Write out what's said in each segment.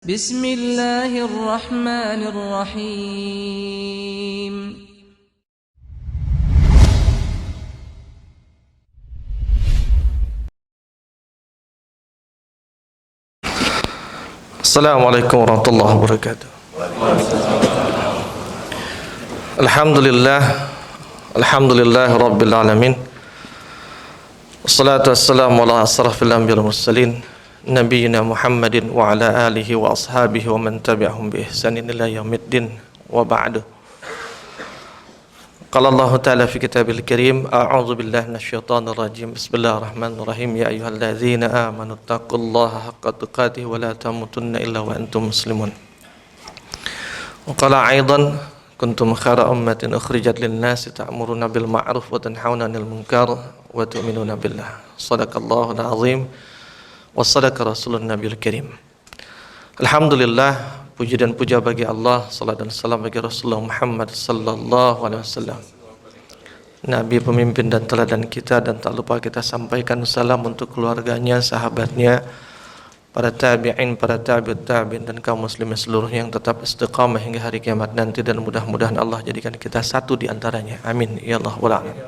Bismillahirrahmanirrahim. Assalamualaikum warahmatullahi wabarakatuh. Alhamdulillah rabbil alamin. Wassalatu wassalamu ala asrafil anbiya'i wal mursalin nabiyina Muhammadin wa ala alihi wa ashabihi wa man tabi'ahum bi ihsanin ila yaumiddin wa ba'du. Qala Allah Ta'ala fi kitabil karim, a'udzu billahi minasyaitonir rajim. Bismillahirrahmanirrahim. Ya ayyuhalladzina amanu taqullaha haqqa tuqatih wa la tamutunna illa wa antum muslimun. Wa qala aidan kuntum khara ummatin ukhrijat lin-nasi ta'muruna bil ma'ruf wa tanhauna 'anil munkar wa tu'minuna billah. Shadaqallahul azim wa sadaqa rasulun nabiyul karim. Alhamdulillah, puji dan puja bagi Allah, salat dan salam bagi Rasulullah Muhammad sallallahu alaihi wasallam, Nabi pemimpin dan teladan kita, dan tak lupa kita sampaikan salam untuk keluarganya, sahabatnya, para tabi'in, para tabi'ut tabi'in, dan kaum muslimin seluruhnya yang tetap istiqamah hingga hari kiamat nanti, dan mudah-mudahan Allah jadikan kita satu di antaranya. Amin ya Allah wal alamin.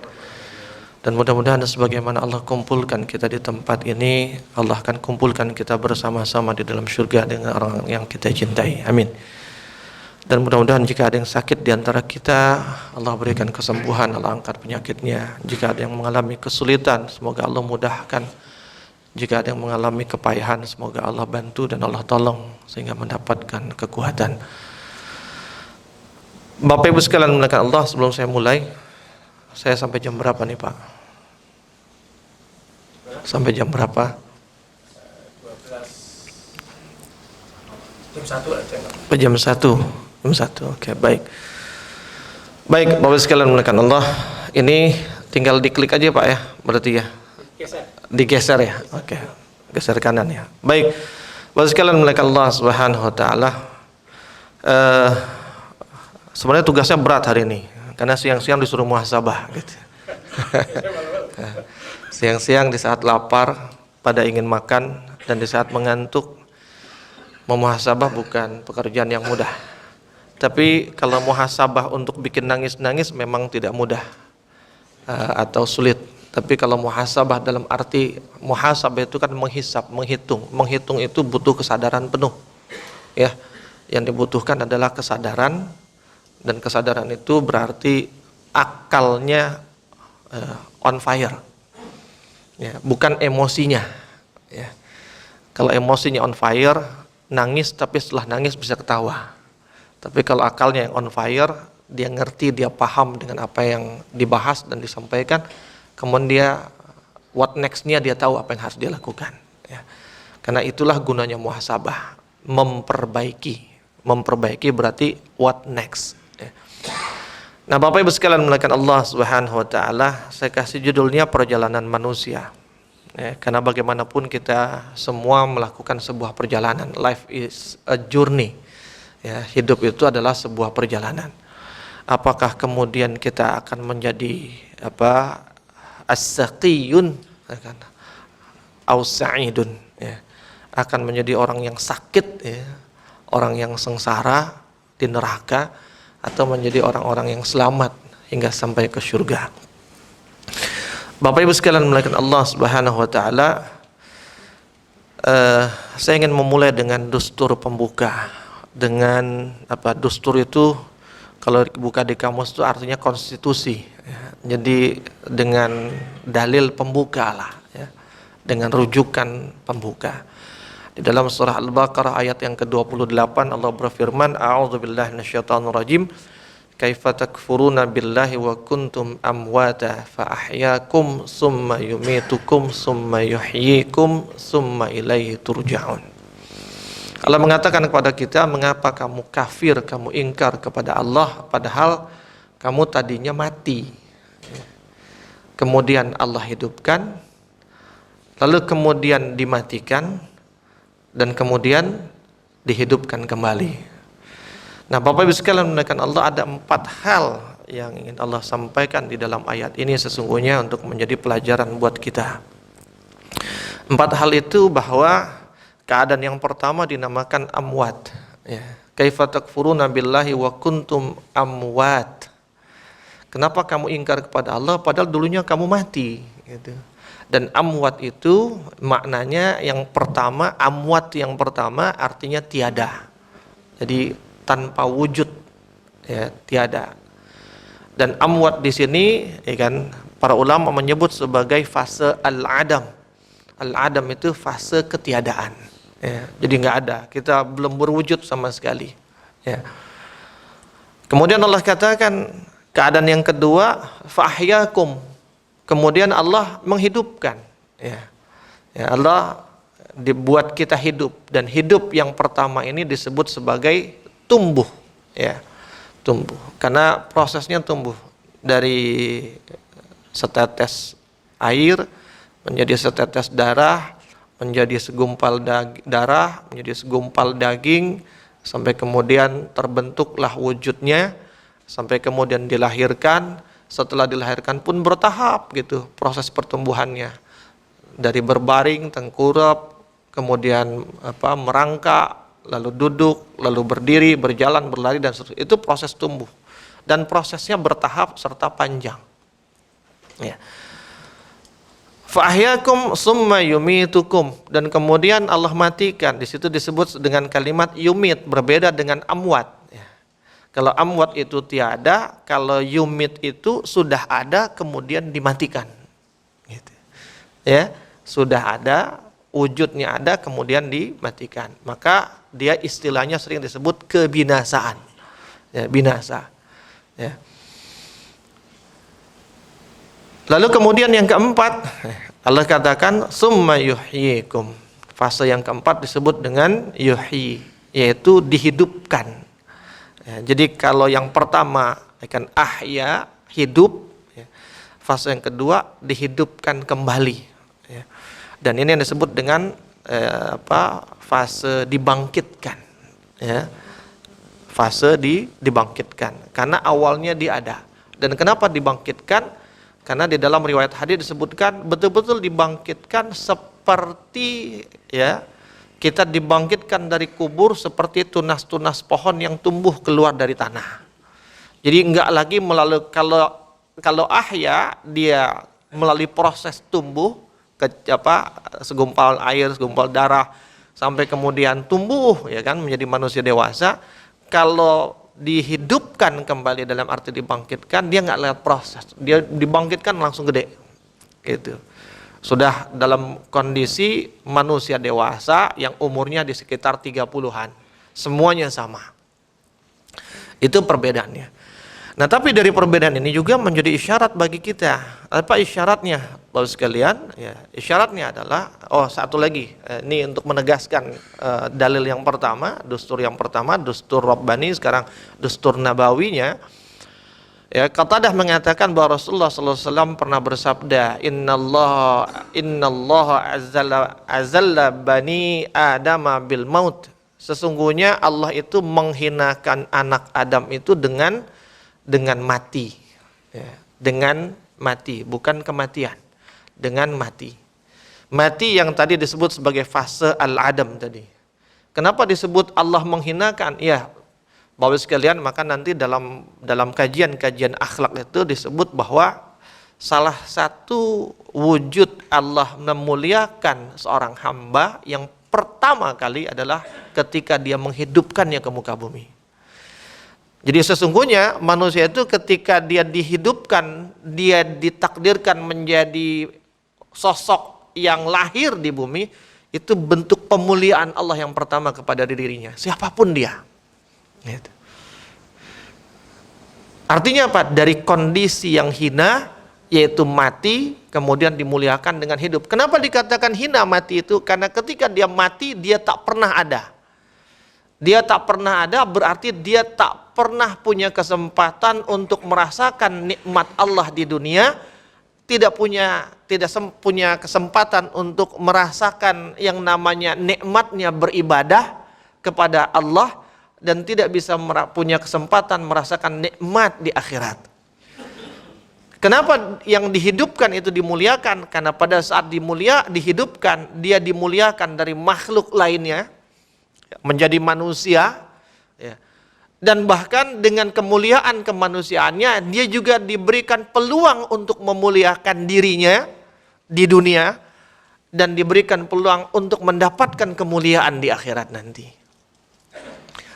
Dan mudah-mudahan sebagaimana Allah kumpulkan kita di tempat ini, Allah akan kumpulkan kita bersama-sama di dalam surga dengan orang yang kita cintai. Amin. Dan mudah-mudahan jika ada yang sakit di antara kita, Allah berikan kesembuhan, Allah angkat penyakitnya. Jika ada yang mengalami kesulitan, semoga Allah mudahkan. Jika ada yang mengalami kepayahan, semoga Allah bantu dan Allah tolong sehingga mendapatkan kekuatan. Bapak Ibu sekalian muliakan Allah, sebelum saya mulai, saya sampai jam berapa nih Pak? Sampai jam berapa? Jam 1 aja. Jam 1. Jam 1. Oke, baik. Baik, Bapak sekalian muliakan Allah. Ini tinggal diklik aja Pak ya, berarti ya. Digeser ya. Oke. Geser kanan ya. Baik. Bapak sekalian muliakan Allah Subhanahu wa taala. Sebenarnya tugasnya berat hari ini, karena siang-siang disuruh muhasabah gitu. Siang-siang di saat lapar, pada ingin makan, dan di saat mengantuk, memuhasabah bukan pekerjaan yang mudah. Tapi kalau muhasabah untuk bikin nangis-nangis memang tidak mudah atau sulit. Tapi kalau muhasabah dalam arti muhasabah itu kan menghisap, menghitung. Menghitung itu butuh kesadaran penuh. Ya, yang dibutuhkan adalah kesadaran, dan kesadaran itu berarti akalnya on fire. Ya, bukan emosinya. Ya. Kalau emosinya on fire, nangis, tapi setelah nangis bisa ketawa. Tapi kalau akalnya yang on fire, dia ngerti, dia paham dengan apa yang dibahas dan disampaikan, kemudian dia what next-nya dia tahu apa yang harus dia lakukan. Ya. Karena itulah gunanya muhasabah, memperbaiki berarti what next. Ya. Nah, Bapak Ibu sekalian muliakan Allah Subhanahu wa taala, saya kasih judulnya perjalanan manusia. Ya, karena bagaimanapun kita semua melakukan sebuah perjalanan. Life is a journey. Ya, hidup itu adalah sebuah perjalanan. Apakah kemudian kita akan menjadi as-saqiyun au sa'idun, ya. Akan menjadi orang yang sakit, ya, orang yang sengsara di neraka, atau menjadi orang-orang yang selamat hingga sampai ke surga. Bapak Ibu sekalian muliakan Allah Subhanahu wa taala, saya ingin memulai dengan dustur pembuka. Dengan dustur itu kalau dibuka di kamus itu artinya konstitusi, ya. Jadi dengan dalil pembuka lah, ya. Dengan rujukan pembuka. Di dalam surah Al-Baqarah ayat yang ke-28 Allah berfirman, a'udzubillahi minasyaitonirrajim, kaifa takfuruna billahi wa kuntum amwata fa ahyaakum summa yumitukum summa yuhyikum summa ilaihi turja'un. Allah mengatakan kepada kita, mengapa kamu kafir, kamu ingkar kepada Allah padahal kamu tadinya mati. Kemudian Allah hidupkan, lalu kemudian dimatikan, dan kemudian dihidupkan kembali. Nah, Bapak Ibu sekalian muliakan Allah, ada 4 hal yang ingin Allah sampaikan di dalam ayat ini sesungguhnya untuk menjadi pelajaran buat kita. 4 hal itu bahwa keadaan yang pertama dinamakan amwat. Ya. Kaifa takfuruna billahi wa kuntum amwat. Kenapa kamu ingkar kepada Allah padahal dulunya kamu mati, gitu. Dan amwat itu maknanya yang pertama, amwat yang pertama artinya tiada. Jadi tanpa wujud, ya, tiada. Dan amwat di sini, ya kan, para ulama menyebut sebagai fase al-adam. Al-adam itu fase ketiadaan. Ya, jadi nggak ada, kita belum berwujud sama sekali. Ya. Kemudian Allah katakan keadaan yang kedua, fa'ahyakum. Kemudian Allah menghidupkan. Ya. Ya, Allah dibuat kita hidup, dan hidup yang pertama ini disebut sebagai tumbuh. Ya, tumbuh. Karena prosesnya tumbuh dari setetes air menjadi setetes darah, menjadi segumpal darah, menjadi segumpal daging, sampai kemudian terbentuklah wujudnya, sampai kemudian dilahirkan. Setelah dilahirkan pun bertahap gitu proses pertumbuhannya, dari berbaring, tengkurap, kemudian merangkak, lalu duduk, lalu berdiri, berjalan, berlari, dan seterusnya. Itu proses tumbuh, dan prosesnya bertahap serta panjang. Ya. Fa'ahyakum summa yumitukum, dan kemudian Allah matikan. Di situ disebut dengan kalimat yumit, berbeda dengan amwat. Ya. Kalau amwat itu tiada, kalau yumit itu sudah ada kemudian dimatikan. Gitu. Ya, sudah ada, wujudnya ada kemudian dimatikan. Maka dia istilahnya sering disebut kebinasaan. Ya, binasa. Ya. Lalu kemudian yang keempat, Allah katakan summa yuhyikum. Fase yang keempat disebut dengan yuhyi, yaitu dihidupkan. Ya, jadi kalau yang pertama kan ahya, hidup, ya. Fase yang kedua dihidupkan kembali. Ya. Dan ini yang disebut dengan fase dibangkitkan. Ya. Fase dibangkitkan. Karena awalnya dia ada. Dan kenapa dibangkitkan? Karena di dalam riwayat hadis disebutkan betul-betul dibangkitkan seperti, ya, kita dibangkitkan dari kubur seperti tunas-tunas pohon yang tumbuh keluar dari tanah. Jadi enggak lagi melalui, kalau ahya dia melalui proses tumbuh segumpal air, segumpal darah, sampai kemudian tumbuh, ya kan, menjadi manusia dewasa. Kalau dihidupkan kembali dalam arti dibangkitkan, dia nggak lewat proses, dia dibangkitkan langsung gede, gitu. Sudah dalam kondisi manusia dewasa yang umurnya di sekitar 30-an, semuanya sama. Itu perbedaannya. Nah, tapi dari perbedaan ini juga menjadi isyarat bagi kita. Apa isyaratnya, Bapak sekalian? Ya, isyaratnya adalah, satu lagi, ini untuk menegaskan dalil yang pertama, dustur yang pertama, dustur Rabbani, sekarang dustur Nabawinya. Ya, Qatadah mengatakan bahwa Rasulullah SAW pernah bersabda, Innallaha azalla bani Adama bil maut. Sesungguhnya Allah itu menghinakan anak Adam itu dengan mati, ya, dengan mati, bukan kematian, dengan mati. Mati yang tadi disebut sebagai fase al-adam tadi. Kenapa disebut Allah menghinakan? Ya, Bapak sekalian, maka nanti dalam kajian-kajian akhlak itu disebut bahwa salah satu wujud Allah memuliakan seorang hamba yang pertama kali adalah ketika dia menghidupkannya ke muka bumi. Jadi sesungguhnya manusia itu ketika dia dihidupkan, dia ditakdirkan menjadi sosok yang lahir di bumi, itu bentuk pemuliaan Allah yang pertama kepada dirinya, siapapun dia. Gitu. Artinya apa? Dari kondisi yang hina, yaitu mati, kemudian dimuliakan dengan hidup. Kenapa dikatakan hina mati itu? Karena ketika dia mati, dia tak pernah ada. Dia tak pernah ada berarti dia tak pernah punya kesempatan untuk merasakan nikmat Allah di dunia, tidak punya kesempatan untuk merasakan yang namanya nikmatnya beribadah kepada Allah, dan tidak bisa punya kesempatan merasakan nikmat di akhirat. Kenapa yang dihidupkan itu dimuliakan? Karena pada saat dihidupkan, dia dimuliakan dari makhluk lainnya, menjadi manusia, ya. Dan bahkan dengan kemuliaan kemanusiaannya, dia juga diberikan peluang untuk memuliakan dirinya di dunia, dan diberikan peluang untuk mendapatkan kemuliaan di akhirat nanti.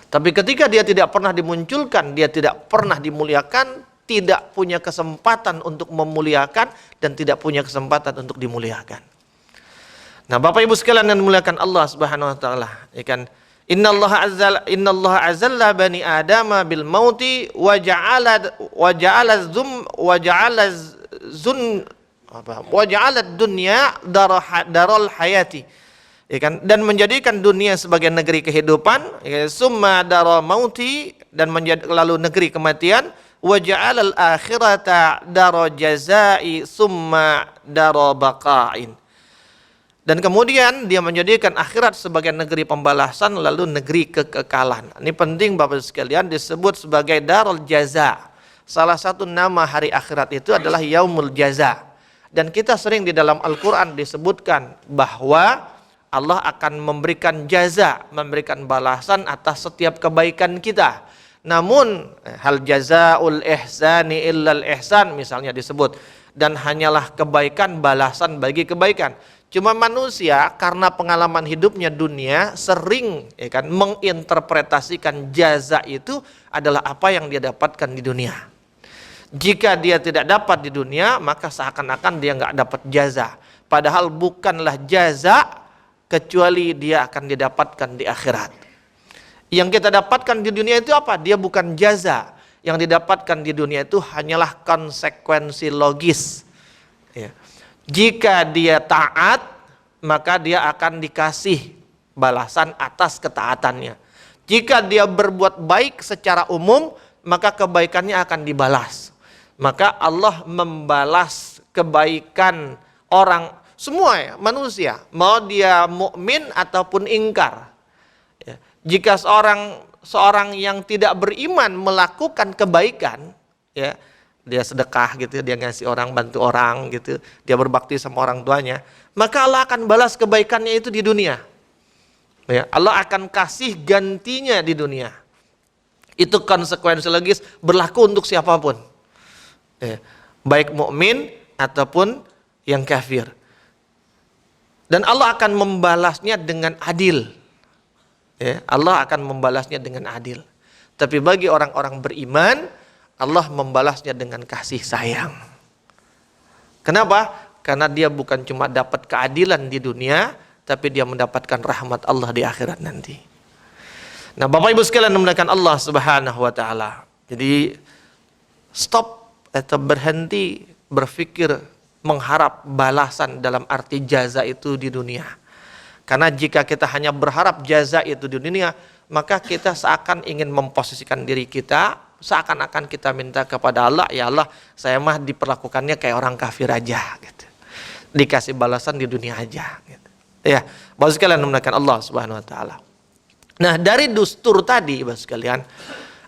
Tapi ketika dia tidak pernah dimunculkan, dia tidak pernah dimuliakan, tidak punya kesempatan untuk memuliakan, dan tidak punya kesempatan untuk dimuliakan. Nah, Bapak Ibu sekalian yang dimuliakan Allah Subhanahu wa taala, ya kan? Innallaha azalla bani adama bil mauti wa ja'ala dunya daral hayati. Ya kan? Dan menjadikan dunia sebagai negeri kehidupan, ya, summa dara mauti, dan lalu negeri kematian, wa ja'alal akhirata dara jazai summa dara baqa'in. Dan kemudian dia menjadikan akhirat sebagai negeri pembalasan, lalu negeri kekekalan. Ini penting Bapak sekalian, disebut sebagai darul jaza. Salah satu nama hari akhirat itu adalah yaumul jaza. Dan kita sering di dalam Al-Quran disebutkan bahwa Allah akan memberikan jaza, memberikan balasan atas setiap kebaikan kita. Namun hal jazaul ihsani illal ihsan misalnya disebut, dan hanyalah kebaikan balasan bagi kebaikan. Cuma manusia karena pengalaman hidupnya dunia sering, ya kan, menginterpretasikan jaza itu adalah apa yang dia dapatkan di dunia. Jika dia tidak dapat di dunia, maka seakan-akan dia nggak dapat jaza. Padahal bukanlah jaza, kecuali dia akan didapatkan di akhirat. Yang kita dapatkan di dunia itu apa? Dia bukan jaza. Yang didapatkan di dunia itu hanyalah konsekuensi logis. Ya. Jika dia taat, maka dia akan dikasih balasan atas ketaatannya. Jika dia berbuat baik secara umum, maka kebaikannya akan dibalas. Maka Allah membalas kebaikan orang semua, ya, manusia, mau dia mukmin ataupun ingkar. Ya. Jika seorang yang tidak beriman melakukan kebaikan, ya, dia sedekah gitu, dia ngasih orang, bantu orang gitu, dia berbakti sama orang tuanya, maka Allah akan balas kebaikannya itu di dunia. Ya, Allah akan kasih gantinya di dunia. Itu konsekuensi logis berlaku untuk siapapun. Ya, baik mukmin ataupun yang kafir. Dan Allah akan membalasnya dengan adil. Ya, Allah akan membalasnya dengan adil. Tapi bagi orang-orang beriman, Allah membalasnya dengan kasih sayang. Kenapa? Karena dia bukan cuma dapat keadilan di dunia, tapi dia mendapatkan rahmat Allah di akhirat nanti. Nah, Bapak Ibu sekalian memuliakan Allah Subhanahu wa taala. Jadi stop atau berhenti berpikir mengharap balasan dalam arti jaza itu di dunia. Karena jika kita hanya berharap jaza itu di dunia, maka kita seakan ingin memposisikan diri kita, seakan-akan kita minta kepada Allah, ya Allah, saya mah diperlakukannya kayak orang kafir aja, gitu. Dikasih balasan di dunia aja, gitu. Ya, Bapak sekalian memuliakan Allah Subhanahu wa taala. Nah, dari dustur tadi, Bapak sekalian,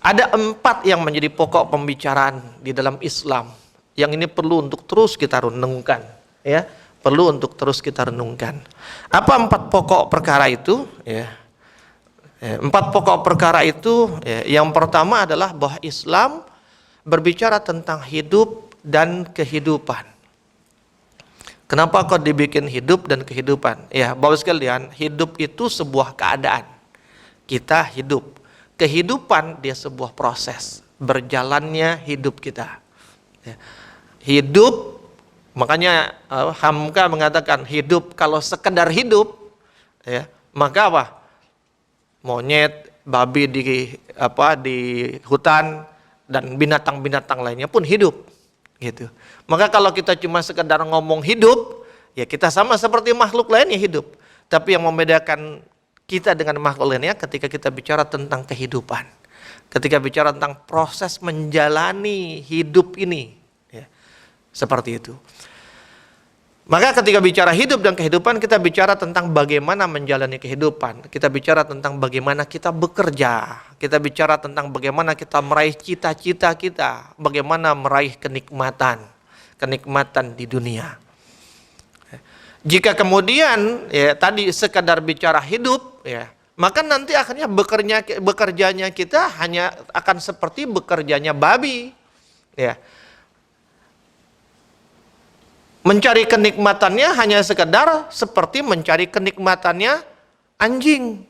ada 4 yang menjadi pokok pembicaraan di dalam Islam. Yang ini perlu untuk terus kita renungkan, ya, perlu untuk terus kita renungkan. Apa 4 pokok perkara itu? Ya, 4 pokok perkara itu, ya, yang pertama adalah bahwa Islam berbicara tentang hidup dan kehidupan. Kenapa kok dibikin hidup dan kehidupan? Ya, Bapak sekalian, hidup itu sebuah keadaan. Kita hidup. Kehidupan dia sebuah proses berjalannya hidup kita. Ya. Hidup, makanya Hamka mengatakan hidup kalau sekedar hidup, ya, maka apa? Monyet, babi di hutan dan binatang-binatang lainnya pun hidup, gitu. Maka kalau kita cuma sekedar ngomong hidup, ya kita sama seperti makhluk lainnya hidup. Tapi yang membedakan kita dengan makhluk lainnya ketika kita bicara tentang kehidupan, ketika bicara tentang proses menjalani hidup ini. Seperti itu. Maka ketika bicara hidup dan kehidupan, kita bicara tentang bagaimana menjalani kehidupan. Kita bicara tentang bagaimana kita bekerja. Kita bicara tentang bagaimana kita meraih cita-cita kita. Bagaimana meraih kenikmatan. kenikmatan di dunia. Jika kemudian tadi sekadar bicara hidup, maka nanti akhirnya bekerjanya kita hanya akan seperti bekerjanya babi. Mencari kenikmatannya hanya sekedar seperti mencari kenikmatannya anjing.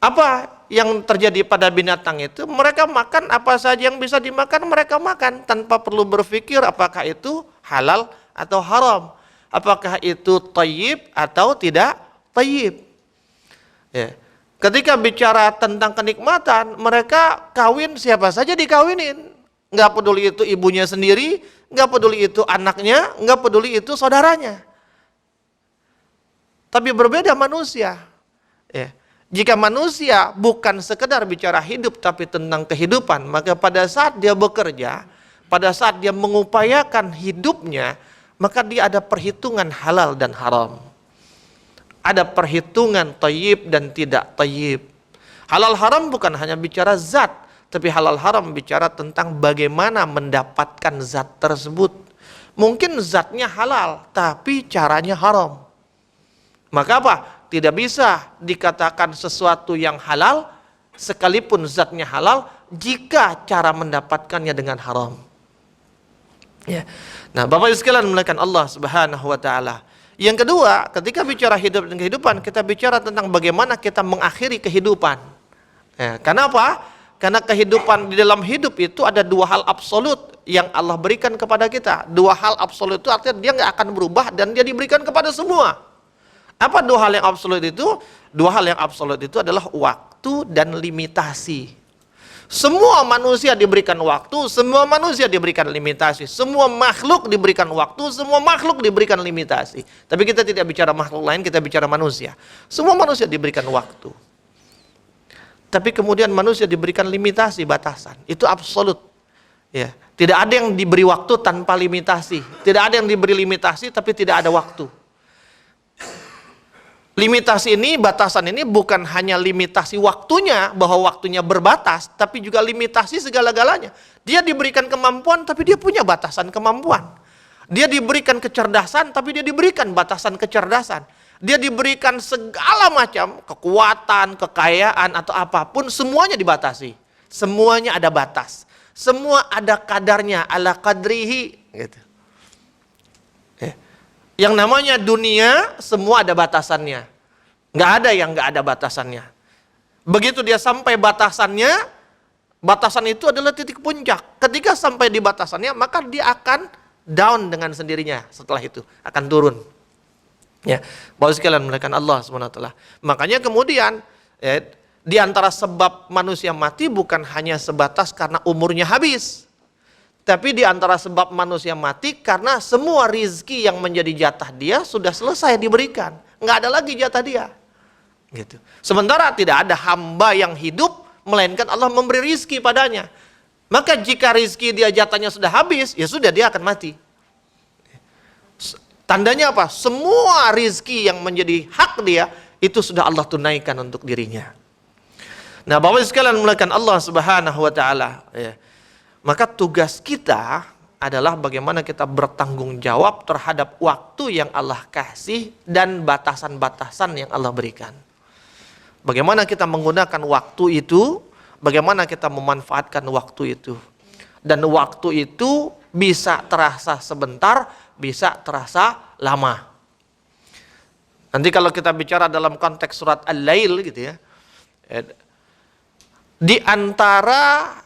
Apa yang terjadi pada binatang itu? Mereka makan apa saja yang bisa dimakan, mereka makan tanpa perlu berpikir apakah itu halal atau haram, apakah itu thayyib atau tidak thayyib. Ketika bicara tentang kenikmatan, mereka kawin siapa saja dikawinin. Nggak peduli itu ibunya sendiri, nggak peduli itu anaknya, nggak peduli itu saudaranya. Tapi berbeda manusia. Jika manusia bukan sekedar bicara hidup tapi tentang kehidupan, maka pada saat dia bekerja, pada saat dia mengupayakan hidupnya, maka dia ada perhitungan halal dan haram. Ada perhitungan thayyib dan tidak thayyib. Halal haram bukan hanya bicara zat, tapi halal haram bicara tentang bagaimana mendapatkan zat tersebut. Mungkin zatnya halal, tapi caranya haram. Maka apa? Tidak bisa dikatakan sesuatu yang halal sekalipun zatnya halal jika cara mendapatkannya dengan haram. Nah, Bapak Ibu sekalian dimuliakan Allah Subhanahu wa taala. Yang kedua, ketika bicara hidup dan kehidupan, kita bicara tentang bagaimana kita mengakhiri kehidupan. Kenapa? Karena kehidupan di dalam hidup itu ada dua hal absolut yang Allah berikan kepada kita. Dua hal absolut itu artinya dia nggak akan berubah dan dia diberikan kepada semua. Apa dua hal yang absolut itu? Dua hal yang absolut itu adalah waktu dan limitasi. Semua manusia diberikan waktu, semua manusia diberikan limitasi. Semua makhluk diberikan waktu, semua makhluk diberikan limitasi. Tapi kita tidak bicara makhluk lain, kita bicara manusia. Semua manusia diberikan waktu. Tapi kemudian manusia diberikan limitasi, batasan. Itu absolut. Tidak ada yang diberi waktu tanpa limitasi. Tidak ada yang diberi limitasi tapi tidak ada waktu. Limitasi ini, batasan ini bukan hanya limitasi waktunya, bahwa waktunya berbatas, tapi juga limitasi segala-galanya. Dia diberikan kemampuan, tapi dia punya batasan kemampuan. Dia diberikan kecerdasan, tapi dia diberikan batasan kecerdasan. Dia diberikan segala macam kekuatan, kekayaan, atau apapun, semuanya dibatasi. Semuanya ada batas. Semua ada kadarnya, ala qadrihi. Gitu. Yang namanya dunia, semua ada batasannya. Nggak ada yang nggak ada batasannya. Begitu dia sampai batasannya, batasan itu adalah titik puncak. Ketika sampai di batasannya, maka dia akan down dengan sendirinya. Setelah itu, akan turun. Bapak sekalian dimuliakan Allah SWT. Makanya kemudian, di antara sebab manusia mati bukan hanya sebatas karena umurnya habis. Tapi di antara sebab manusia mati karena semua rizki yang menjadi jatah dia sudah selesai diberikan. Nggak ada lagi jatah dia. Gitu. Sementara tidak ada hamba yang hidup, melainkan Allah memberi rizki padanya. Maka jika rizki dia jatahnya sudah habis, ya sudah dia akan mati. Tandanya apa? Semua rizki yang menjadi hak dia, itu sudah Allah tunaikan untuk dirinya. Nah, Bapak sekalian dimuliakan Allah Subhanahu wa taala. Maka tugas kita adalah bagaimana kita bertanggung jawab terhadap waktu yang Allah kasih dan batasan-batasan yang Allah berikan. Bagaimana kita menggunakan waktu itu, bagaimana kita memanfaatkan waktu itu. Dan waktu itu bisa terasa sebentar, bisa terasa lama. Nanti kalau kita bicara dalam konteks surat Al-Lail gitu ya, di antara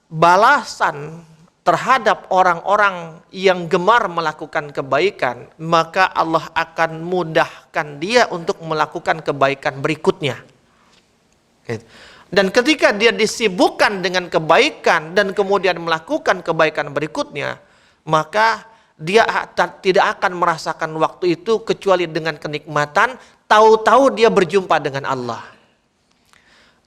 balasan terhadap orang-orang yang gemar melakukan kebaikan, maka Allah akan mudahkan dia untuk melakukan kebaikan berikutnya. Dan ketika dia disibukkan dengan kebaikan dan kemudian melakukan kebaikan berikutnya, maka dia tidak akan merasakan waktu itu kecuali dengan kenikmatan, tahu-tahu dia berjumpa dengan Allah.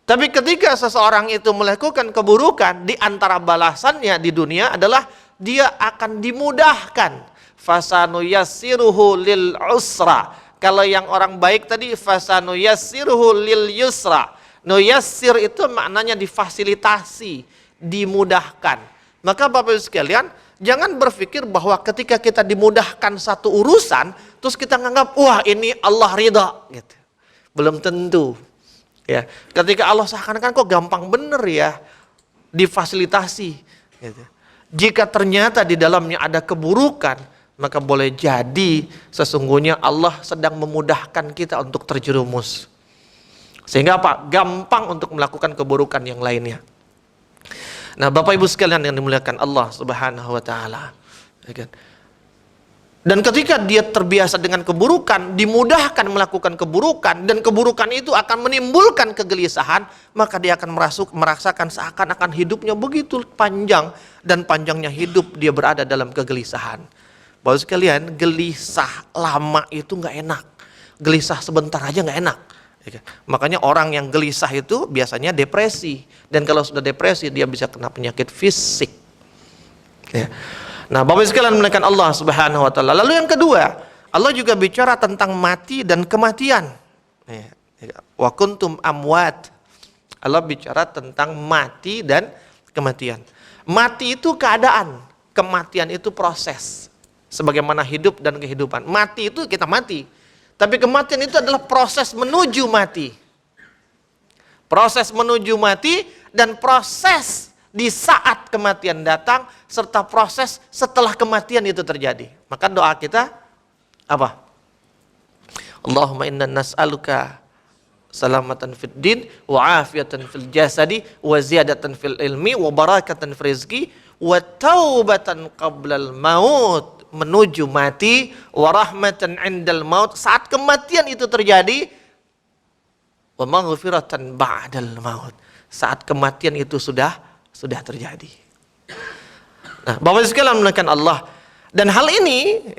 Tapi ketika seseorang itu melakukan keburukan, di antara balasannya di dunia adalah dia akan dimudahkan. Fasanuyassiruhu lil usra. Kalau yang orang baik tadi fasanuyassiruhu lil yusra. Nuyassir itu maknanya difasilitasi, dimudahkan. Maka Bapak Ibu sekalian, Jangan berpikir bahwa ketika kita dimudahkan satu urusan, terus kita nganggap, wah ini Allah ridha, gitu. Belum tentu. Ya, ketika Allah seakan-akan kok gampang bener ya difasilitasi. Gitu. Jika ternyata di dalamnya ada keburukan, maka boleh jadi sesungguhnya Allah sedang memudahkan kita untuk terjerumus. Sehingga apa? Gampang untuk melakukan keburukan yang lainnya. Nah, Bapak Ibu sekalian yang dimuliakan Allah Subhanahu wa taala. Dan ketika dia terbiasa dengan keburukan, dimudahkan melakukan keburukan, dan keburukan itu akan menimbulkan kegelisahan, maka dia akan merasakan seakan-akan hidupnya begitu panjang, dan panjangnya hidup dia berada dalam kegelisahan. Bapak sekalian, gelisah lama itu nggak enak. Gelisah sebentar aja nggak enak. Makanya orang yang gelisah itu biasanya depresi, dan kalau sudah depresi dia bisa kena penyakit fisik. Ya. Nah, Bapak sekalian menekan Allah Subhanahu wa taala. Lalu yang kedua, Allah juga bicara tentang mati dan kematian. Wa kuntum amwat. Allah bicara tentang mati dan kematian. Mati itu keadaan, kematian itu proses. Sebagaimana hidup dan kehidupan. Mati itu kita mati. Tapi kematian itu adalah proses menuju mati. Proses menuju mati dan proses di saat kematian datang serta proses setelah kematian itu terjadi. Maka doa kita apa? Allahumma inna nas'aluka salamatan fid din wa afiatan fil jasadi wa ziyadatan fil ilmi wa barakatan fil rizqi wa taubatan qablal maut. Menuju mati, wa rahmatan indal maut, saat kematian itu terjadi, wa maghfiratan ba'dal maut, saat kematian itu sudah terjadi. Nah, Bapak sekalian menekan Allah, dan hal ini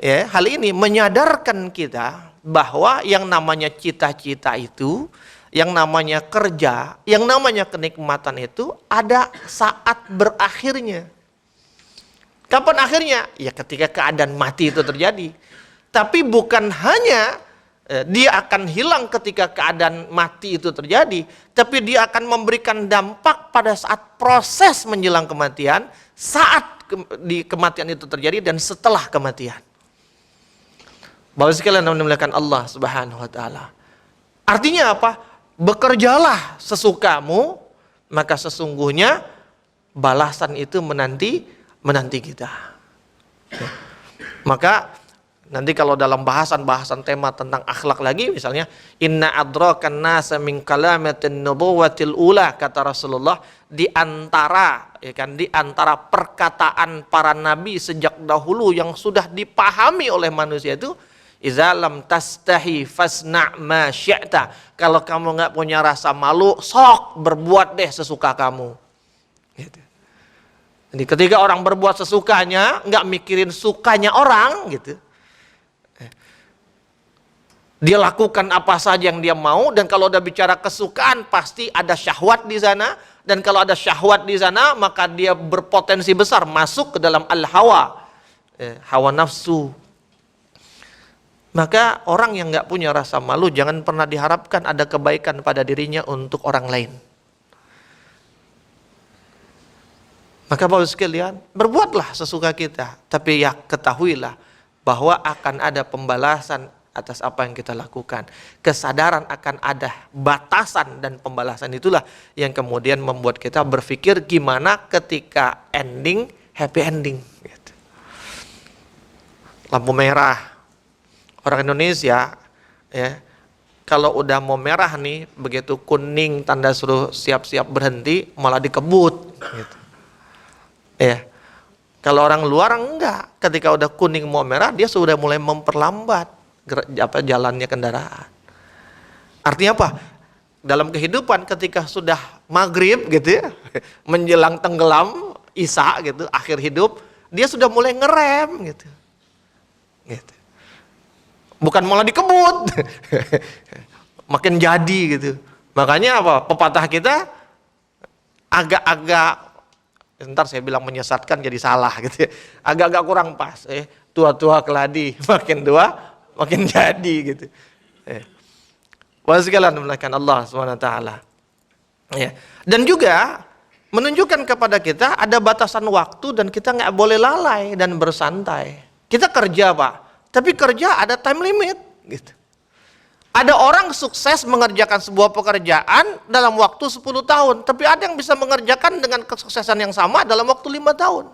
menyadarkan kita bahwa yang namanya cita-cita itu, yang namanya kerja, yang namanya kenikmatan itu ada saat berakhirnya. Kapan akhirnya? Ya ketika keadaan mati itu terjadi. Tapi bukan hanya dia akan hilang ketika keadaan mati itu terjadi, tapi dia akan memberikan dampak pada saat proses menjelang kematian, saat di kematian itu terjadi dan setelah kematian. Bapak sekalian yang dimuliakan Allah Subhanahu wa taala. Artinya apa? Bekerjalah sesukamu, maka sesungguhnya balasan itu menanti kita. Maka nanti kalau dalam bahasan tema tentang akhlak lagi, misalnya inna adrakan nasa min kalamatin nubuwatil ula, kata Rasulullah, di antara perkataan para nabi sejak dahulu yang sudah dipahami oleh manusia itu, iza lam tastahi fasna' ma syi'ta, kalau kamu nggak punya rasa malu, sok berbuat deh sesuka kamu. Gitu. Jadi ketika orang berbuat sesukanya, nggak mikirin sukanya orang, gitu. Dia lakukan apa saja yang dia mau, dan kalau udah bicara kesukaan pasti ada syahwat di sana, dan kalau ada syahwat di sana maka dia berpotensi besar masuk ke dalam al-hawa, hawa nafsu. Maka orang yang nggak punya rasa malu jangan pernah diharapkan ada kebaikan pada dirinya untuk orang lain. Maka Bapak sekalian, berbuatlah sesuka kita, tapi ya ketahuilah bahwa akan ada pembalasan atas apa yang kita lakukan. Kesadaran akan ada batasan dan pembalasan itulah yang kemudian membuat kita berpikir gimana ketika ending, happy ending. Gitu. Lampu merah. Orang Indonesia, ya, kalau udah mau merah nih, begitu kuning tanda suruh siap-siap berhenti, malah dikebut. Gitu. Ya, kalau orang luar enggak, ketika udah kuning mau merah dia sudah mulai memperlambat jalannya kendaraan. Artinya apa? Dalam kehidupan ketika sudah maghrib gitu ya, menjelang tenggelam isya gitu, akhir hidup, dia sudah mulai ngerem gitu. Gitu. Bukan malah dikebut. Makin jadi gitu. Makanya apa? Pepatah kita agak-agak, ntar saya bilang menyesatkan jadi salah gitu ya. Agak-agak kurang pas. Tua-tua keladi, makin tua makin jadi gitu. Wa sekalian memuliakan Allah SWT. Ya. Dan juga menunjukkan kepada kita ada batasan waktu dan kita nggak boleh lalai dan bersantai. Kita kerja Pak, tapi kerja ada time limit. Gitu. Ada orang sukses mengerjakan sebuah pekerjaan dalam waktu 10 tahun, tapi ada yang bisa mengerjakan dengan kesuksesan yang sama dalam waktu 5 tahun.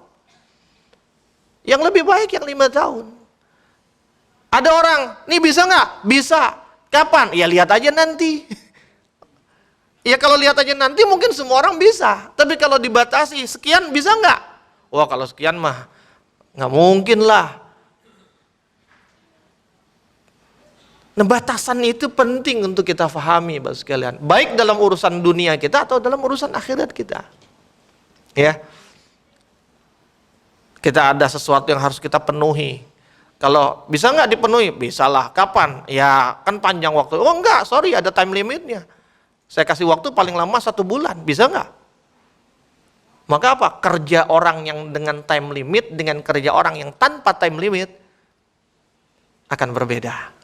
Yang lebih baik yang 5 tahun. Ada orang, nih bisa nggak? Bisa. Kapan? Ya lihat aja nanti. Ya kalau lihat aja nanti mungkin semua orang bisa. Tapi kalau dibatasi, sekian bisa nggak? Wah kalau sekian mah nggak mungkin lah. Nah batasan itu penting untuk kita pahami Bapak sekalian. Baik dalam urusan dunia kita atau dalam urusan akhirat kita. Ya. Kita ada sesuatu yang harus kita penuhi. Kalau bisa nggak dipenuhi? Bisalah. Kapan? Ya kan panjang waktu. Oh enggak, sorry ada time limitnya. Saya kasih waktu paling lama 1 bulan. Bisa nggak? Maka apa? Kerja orang yang dengan time limit dengan kerja orang yang tanpa time limit akan berbeda.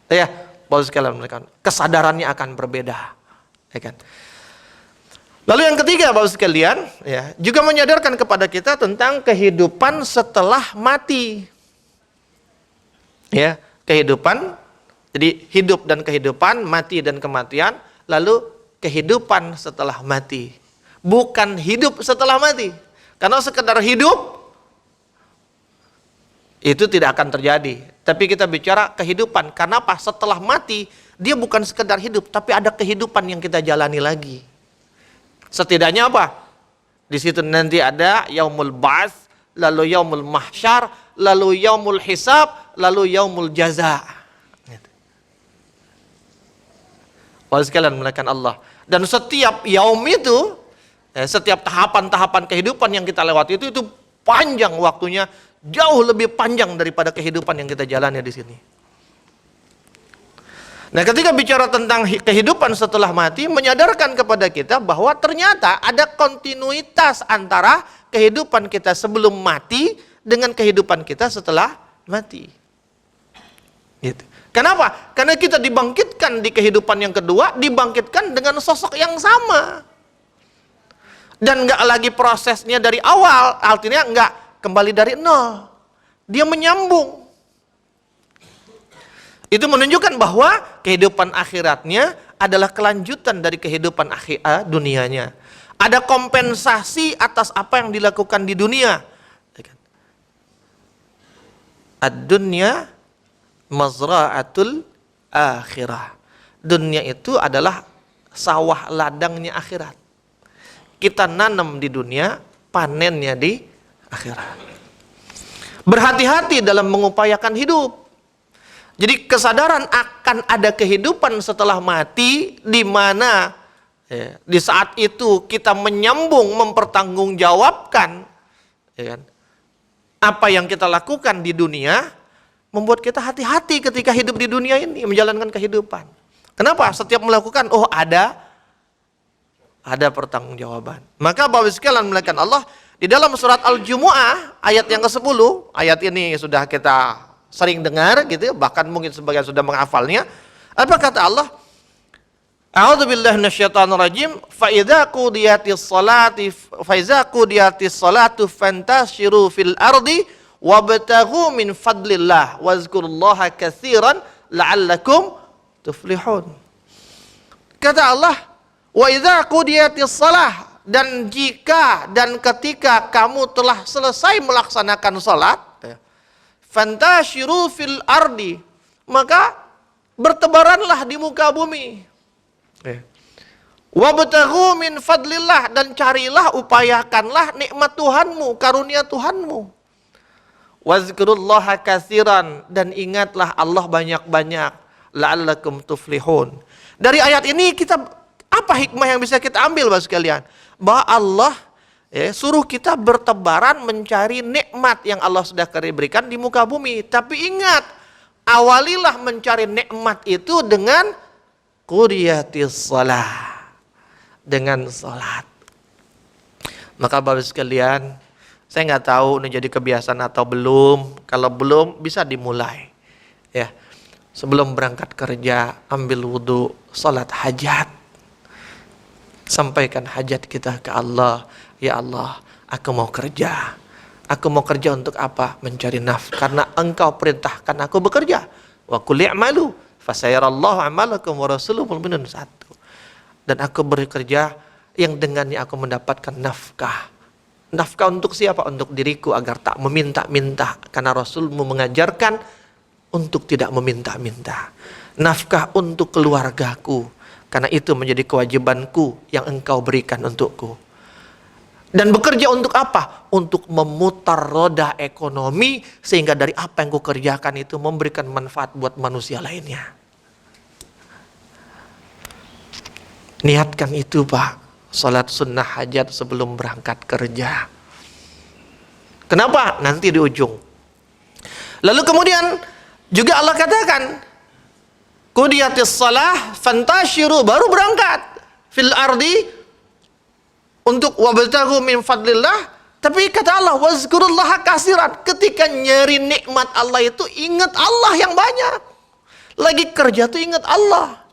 Ya, Bapak sekalian, kesadarannya akan berbeda. Ya kan? Lalu yang ketiga Bapak sekalian, ya, juga menyadarkan kepada kita tentang kehidupan setelah mati. Ya, kehidupan, jadi hidup dan kehidupan, mati dan kematian, lalu kehidupan setelah mati. Bukan hidup setelah mati. Karena sekedar hidup itu tidak akan terjadi. Tapi kita bicara kehidupan. Karena apa? Setelah mati, dia bukan sekedar hidup, tapi ada kehidupan yang kita jalani lagi. Setidaknya apa? Di situ nanti ada yaumul ba'ts, lalu yaumul mahsyar, lalu yaumul hisab, lalu yaumul jaza. Wah sekalian melakukan Allah. Dan setiap yaum itu, setiap tahapan-tahapan kehidupan yang kita lewati itu panjang waktunya, jauh lebih panjang daripada kehidupan yang kita jalani di sini. Nah, ketika bicara tentang kehidupan setelah mati, menyadarkan kepada kita bahwa ternyata ada kontinuitas antara kehidupan kita sebelum mati dengan kehidupan kita setelah mati. Gitu. Kenapa? Karena kita dibangkitkan di kehidupan yang kedua, dibangkitkan dengan sosok yang sama. Dan nggak lagi prosesnya dari awal, artinya nggak kembali dari nol. Dia menyambung. Itu menunjukkan bahwa kehidupan akhiratnya adalah kelanjutan dari kehidupan dunianya. Ada kompensasi atas apa yang dilakukan di dunia. Ad-dunya mazra'atul akhirah. Dunia itu adalah sawah ladangnya akhirat. Kita nanam di dunia, panennya di akhirat. Berhati-hati dalam mengupayakan hidup. Jadi kesadaran akan ada kehidupan setelah mati, di mana di saat itu kita menyambung, mempertanggungjawabkan ya kan, apa yang kita lakukan di dunia, membuat kita hati-hati ketika hidup di dunia ini, menjalankan kehidupan. Kenapa? Setiap melakukan, oh ada pertanggungjawaban. Maka Bapak sekalian melakukan Allah, di dalam surat Al-Jumu'ah ayat yang ke-10, ayat ini sudah kita sering dengar gitu, bahkan mungkin sebagian sudah menghafalnya. Apa kata Allah? A'udzubillahi minasyaitonirrajim. Fa idza qudiyatis salatu fantashiru fil ardi wabtaghu min fadlillah wazkurullaha katsiran la'allakum tuflihun. Kata Allah, wa idza qudiyatis salah, dan jika dan ketika kamu telah selesai melaksanakan salat, fantashiru fil ardi, maka bertebaranlah di muka bumi. Wabtaghu min fadlillah, dan carilah, upayakanlah nikmat Tuhanmu, karunia Tuhanmu. Wazkurullaha katsiran, dan ingatlah Allah banyak-banyak, la'allakum tuflihun. Dari ayat ini kita apa hikmah yang bisa kita ambil Bapak sekalian? Bahwa Allah suruh kita bertebaran mencari nikmat yang Allah sudah berikan di muka bumi. Tapi ingat, awalilah mencari nikmat itu dengan qudiyatis shalah, dengan salat. Maka Bapak sekalian, saya nggak tahu ini jadi kebiasaan atau belum. Kalau belum, bisa dimulai. Ya, sebelum berangkat kerja, ambil wudhu, salat hajat. Sampaikan hajat kita ke Allah. Ya Allah, aku mau kerja. Aku mau kerja untuk apa? Mencari nafkah. Karena Engkau perintahkan aku bekerja. Wa qul i'malu fasayarallahu amalakum wa rasuluhu mu'minun. 1. Dan aku bekerja yang dengannya aku mendapatkan nafkah. Nafkah untuk siapa? Untuk diriku agar tak meminta-minta. Karena Rasulmu mengajarkan untuk tidak meminta-minta. Nafkah untuk keluargaku. Karena itu menjadi kewajibanku yang Engkau berikan untukku. Dan bekerja untuk apa? Untuk memutar roda ekonomi sehingga dari apa yang kukerjakan itu memberikan manfaat buat manusia lainnya. Niatkan itu Pak. Salat sunnah hajat sebelum berangkat kerja. Kenapa? Nanti di ujung. Lalu kemudian juga Allah katakan, qudiyatis shalah fantashiru, baru berangkat fil ardi untuk wabtaghu min fadlillah. Tapi kata Allah, wazkurullaha katsiran, ketika nyari nikmat Allah itu ingat Allah yang banyak. Lagi kerja tuh ingat Allah.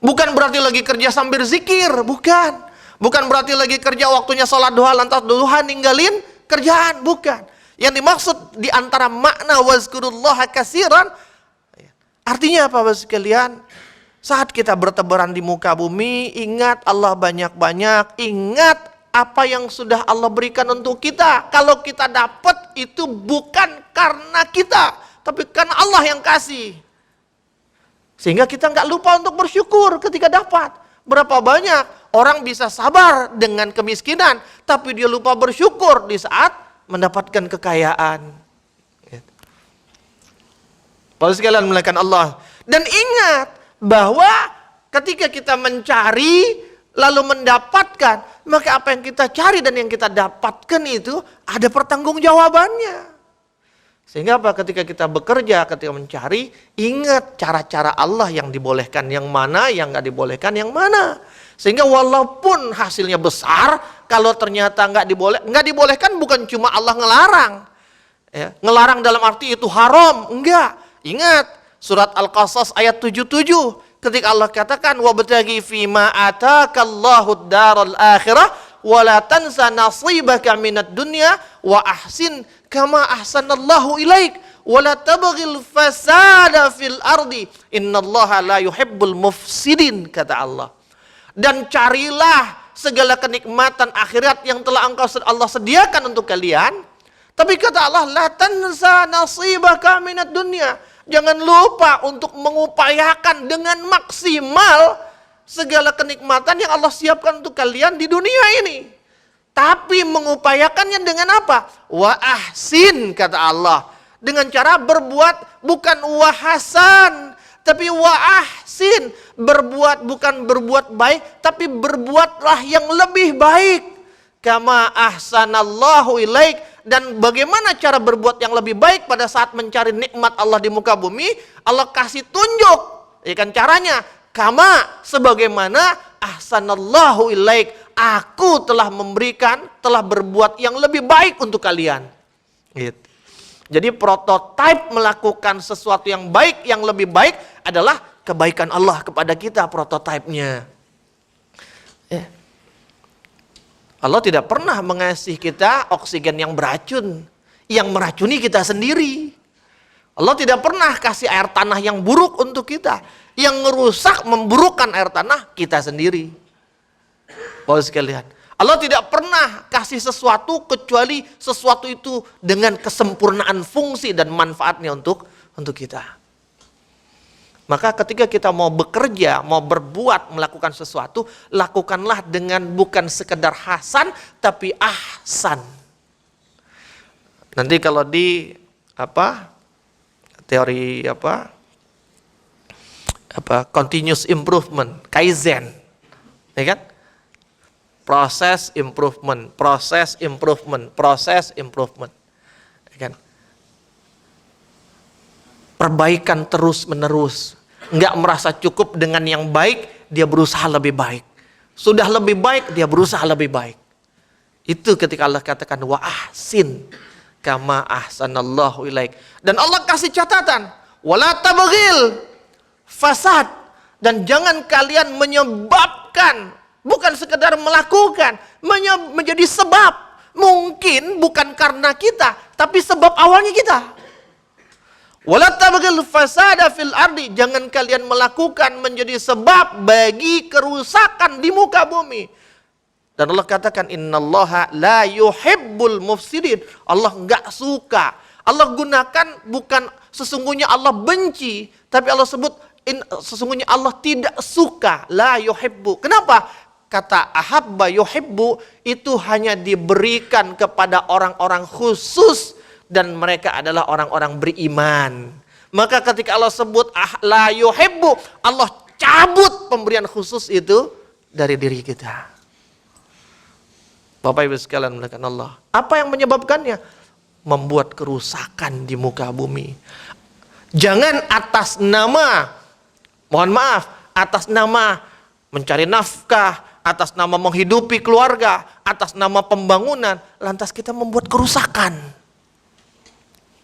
Bukan berarti lagi kerja sambil zikir, bukan. Bukan berarti lagi kerja waktunya sholat duha lantas duha ninggalin kerjaan, bukan. Yang dimaksud di antara makna wazkurullaha katsiran, artinya apa Bapak sekalian? Saat kita bertebaran di muka bumi, ingat Allah banyak-banyak, ingat apa yang sudah Allah berikan untuk kita. Kalau kita dapat itu bukan karena kita, tapi karena Allah yang kasih. Sehingga kita nggak lupa untuk bersyukur ketika dapat. Berapa banyak orang bisa sabar dengan kemiskinan, tapi dia lupa bersyukur di saat mendapatkan kekayaan. Bapak sekalian melakukan Allah. Dan ingat bahwa ketika kita mencari lalu mendapatkan, maka apa yang kita cari dan yang kita dapatkan itu ada pertanggungjawabannya. Sehingga apa? Ketika kita bekerja, ketika mencari, ingat cara-cara Allah yang dibolehkan yang mana, yang nggak dibolehkan yang mana. Sehingga walaupun hasilnya besar, kalau ternyata nggak dibolehkan bukan cuma Allah ngelarang. Ya, ngelarang dalam arti itu haram, enggak. Ingat surat Al-Qasas ayat 77 ketika Allah katakan wabtaghi fima atakallahu daral akhirah wa la tansa nasibaka minad dunya wa ahsin kama ahsanallahu ilaik wa la tabghil fasada fil ardi innallaha la yuhibbul mufsidin, kata Allah. Dan carilah segala kenikmatan akhirat yang telah Allah sediakan untuk kalian. Tapi kata Allah, la tansa nasibaka minad dunya. Jangan lupa untuk mengupayakan dengan maksimal segala kenikmatan yang Allah siapkan untuk kalian di dunia ini. Tapi mengupayakannya dengan apa? Wa ahsin, kata Allah. Dengan cara berbuat, bukan wahasan, tapi wa ahsin. Berbuat bukan berbuat baik, tapi berbuatlah yang lebih baik. Kama ahsanallahu ilaik. Dan bagaimana cara berbuat yang lebih baik pada saat mencari nikmat Allah di muka bumi? Allah kasih tunjuk, ya kan caranya. Kama, sebagaimana ahsanallahu ilaik, aku telah memberikan, telah berbuat yang lebih baik untuk kalian. Gitu. Jadi prototipe melakukan sesuatu yang baik, yang lebih baik adalah kebaikan Allah kepada kita, prototipenya. Allah tidak pernah mengasihi kita oksigen yang beracun, yang meracuni kita sendiri. Allah tidak pernah kasih air tanah yang buruk untuk kita, yang merusak, memburukkan air tanah kita sendiri. Bapak sekalian, Allah tidak pernah kasih sesuatu kecuali sesuatu itu dengan kesempurnaan fungsi dan manfaatnya untuk kita. Maka ketika kita mau bekerja, mau berbuat, melakukan sesuatu, lakukanlah dengan bukan sekedar hasan, tapi ahsan. Nanti kalau di teori continuous improvement, kaizen, ya kan? Proses improvement, ya kan? Perbaikan terus menerus. Enggak merasa cukup dengan yang baik, dia berusaha lebih baik. Sudah lebih baik, dia berusaha lebih baik. Itu ketika Allah katakan wa ahsin kama ahsanallahu ilaik. Dan Allah kasih catatan, wala tabghil fasad, Dan jangan kalian menyebabkan, bukan sekedar melakukan, menjadi sebab. Mungkin bukan karena kita, tapi sebab awalnya kita. Wala tabghil fasada fil ardi, jangan kalian melakukan menjadi sebab bagi kerusakan di muka bumi. Dan Allah katakan innallaha la yuhibbul mufsidin. Allah enggak suka. Allah gunakan bukan sesungguhnya Allah benci, tapi Allah sebut sesungguhnya Allah tidak suka. La yuhibbu. Kenapa? Kata ahabba yuhibbu itu hanya diberikan kepada orang-orang khusus dan mereka adalah orang-orang beriman. Maka ketika Allah sebut la yuhibbu, Allah cabut pemberian khusus itu dari diri kita. Bapak Ibu sekalian melakukan Allah. Apa yang menyebabkannya? Membuat kerusakan di muka bumi. Jangan atas nama, mohon maaf, atas nama mencari nafkah, atas nama menghidupi keluarga, atas nama pembangunan, lantas kita membuat kerusakan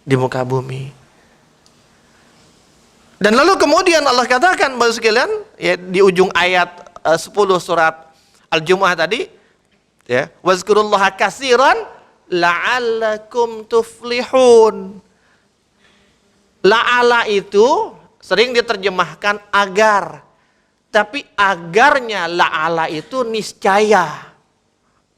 di muka bumi. Dan lalu kemudian Allah katakan, Bapak sekalian, ya, di ujung ayat 10 surat Al-Jumu'ah tadi, ya, wazkurullaha katsiran la'allakum tuflihun. La'ala itu sering diterjemahkan agar, tapi agarnya la'ala itu niscaya,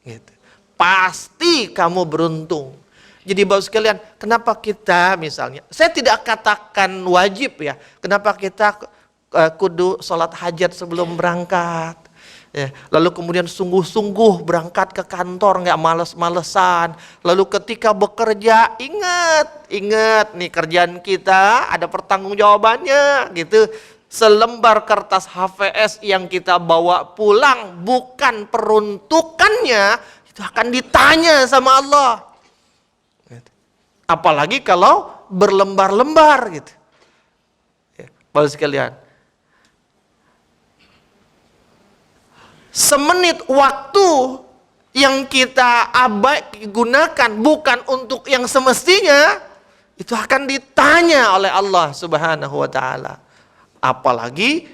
gitu. Pasti kamu beruntung. Jadi Bapak sekalian, kenapa kita misalnya, saya tidak katakan wajib ya, kenapa kita kudu sholat hajat sebelum berangkat. Ya, lalu kemudian sungguh-sungguh berangkat ke kantor, nggak males-malesan. Lalu ketika bekerja, ingat nih kerjaan kita ada pertanggungjawabannya, gitu. Selembar kertas HVS yang kita bawa pulang bukan peruntukannya, itu akan ditanya sama Allah. Apalagi kalau berlembar-lembar, gitu. Ya, Bapak sekalian. Semenit waktu yang kita gunakan bukan untuk yang semestinya, itu akan ditanya oleh Allah Subhanahu wa ta'ala. Apalagi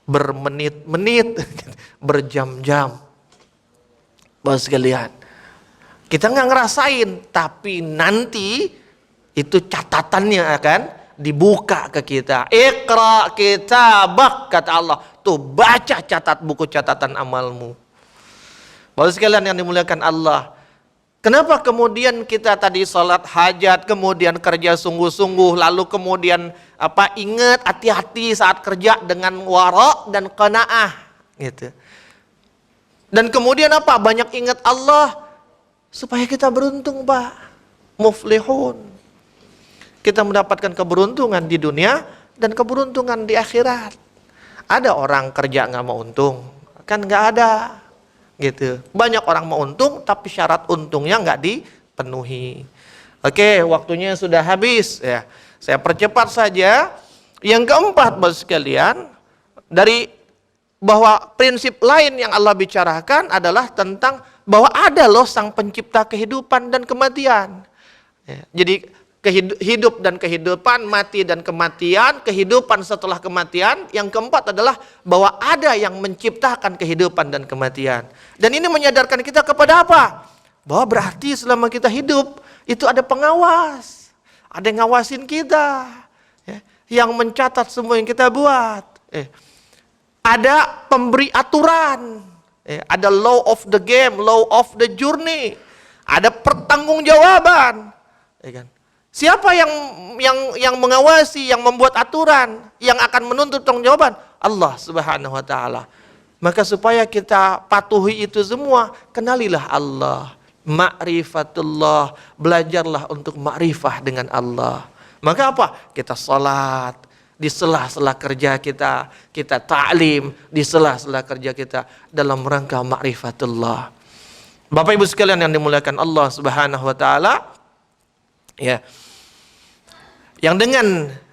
bermenit-menit, berjam-jam. Bapak sekalian, kita nggak ngerasain, tapi nanti itu catatannya akan dibuka ke kita. Iqra kitabak, kata Allah. Tuh, baca buku catatan amalmu. Bapak sekalian yang dimuliakan Allah. Kenapa kemudian kita tadi sholat hajat, kemudian kerja sungguh-sungguh, lalu kemudian ingat hati-hati saat kerja dengan wara dan qanaah, gitu. Dan kemudian banyak ingat Allah supaya kita beruntung, Pak. Muflihun. Kita mendapatkan keberuntungan di dunia dan keberuntungan di akhirat. Ada orang kerja nggak mau untung, kan nggak ada, gitu. Banyak orang mau untung, tapi syarat untungnya nggak dipenuhi. Oke, waktunya sudah habis, ya. Saya percepat saja. Yang keempat, Bapak sekalian, dari bahwa prinsip lain yang Allah bicarakan adalah tentang bahwa ada loh sang pencipta kehidupan dan kematian. Ya, jadi hidup dan kehidupan, mati dan kematian, kehidupan setelah kematian. Yang keempat adalah bahwa ada yang menciptakan kehidupan dan kematian. Dan ini menyadarkan kita kepada apa? Bahwa berarti selama kita hidup, itu ada pengawas. Ada yang ngawasin kita. Ya, yang mencatat semua yang kita buat. Ada pemberi aturan. Ada law of the game, law of the journey. Ada pertanggungjawaban. Ya kan? Siapa yang mengawasi, yang membuat aturan, yang akan menuntut pertanggungjawaban? Allah Subhanahu wa ta'ala. Maka supaya kita patuhi itu semua, kenalilah Allah. Ma'rifatullah, belajarlah untuk ma'rifah dengan Allah. Maka apa? Kita salat, di sela-sela kerja kita ta'lim, di sela-sela kerja kita dalam rangka ma'rifatullah. Bapak Ibu sekalian yang dimuliakan Allah Subhanahu wa ta'ala, ya. Yang dengan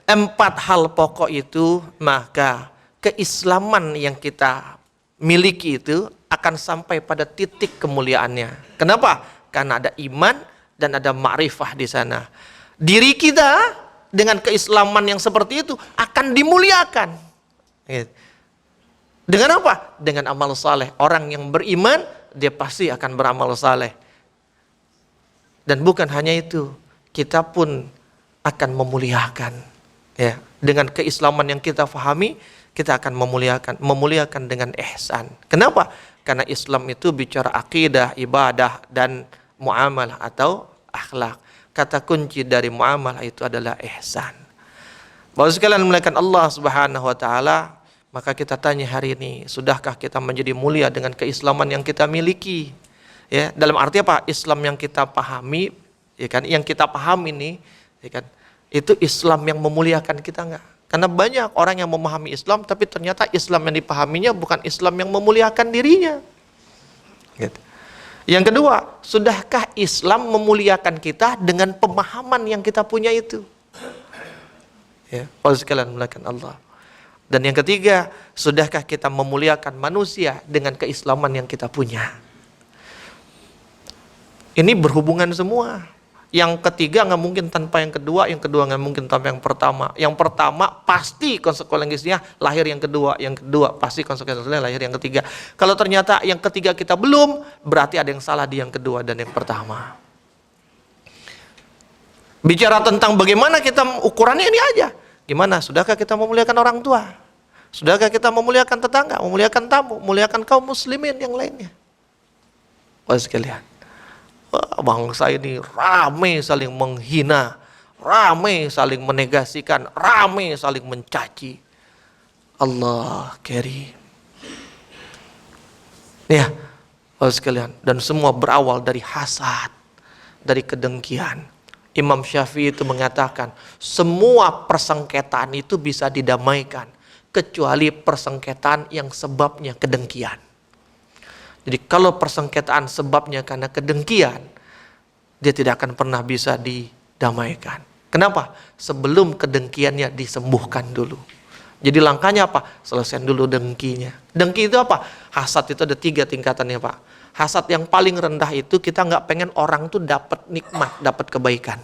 4 hal pokok itu, maka keislaman yang kita miliki itu akan sampai pada titik kemuliaannya. Kenapa? Karena ada iman dan ada ma'rifah di sana. Diri kita dengan keislaman yang seperti itu akan dimuliakan. Gitu. Dengan apa? Dengan amal saleh. Orang yang beriman, dia pasti akan beramal saleh. Dan bukan hanya itu, kita pun akan memuliakan. Ya, dengan keislaman yang kita fahami, kita akan memuliakan dengan ihsan. Kenapa? Karena Islam itu bicara akidah, ibadah, dan muamalah atau akhlak. Kata kunci dari muamalah itu adalah ihsan. Bapak sekalian memuliakan Allah Subhanahu wa taala, maka kita tanya hari ini, sudahkah kita menjadi mulia dengan keislaman yang kita miliki? Ya, dalam arti apa? Islam yang kita pahami, ya kan? Yang kita pahami ini, ya kan? Itu Islam yang memuliakan kita enggak? Karena banyak orang yang memahami Islam, tapi ternyata Islam yang dipahaminya bukan Islam yang memuliakan dirinya. Gitu. Yang kedua, sudahkah Islam memuliakan kita dengan pemahaman yang kita punya itu? Ya, Allah sekalian memuliakan Allah. Dan yang ketiga, sudahkah kita memuliakan manusia dengan keislaman yang kita punya? Ini berhubungan semua. Yang ketiga nggak mungkin tanpa yang kedua nggak mungkin tanpa yang pertama. Yang pertama pasti konsekuensinya lahir yang kedua pasti konsekuensinya lahir yang ketiga. Kalau ternyata yang ketiga kita belum, berarti ada yang salah di yang kedua dan yang pertama. Bicara tentang bagaimana kita ukurannya ini aja. Gimana? Sudahkah kita memuliakan orang tua? Sudahkah kita memuliakan tetangga, memuliakan tamu, memuliakan kaum muslimin yang lainnya? Bapak sekalian, bangsa ini ramai saling menghina, ramai saling menegasikan, ramai saling mencaci. Allah karim. Ya, Bapak sekalian, dan semua berawal dari hasad, dari kedengkian. Imam Syafi'i itu mengatakan, semua persengketaan itu bisa didamaikan, kecuali persengketaan yang sebabnya kedengkian. Jadi kalau persengketaan sebabnya karena kedengkian, dia tidak akan pernah bisa didamaikan. Kenapa? Sebelum kedengkiannya disembuhkan dulu. Jadi langkahnya apa? Selesaikan dulu dengkinya. Dengki itu apa? Hasad itu ada 3 tingkatannya, Pak. Hasad yang paling rendah itu kita nggak pengen orang tuh dapat nikmat, dapat kebaikan.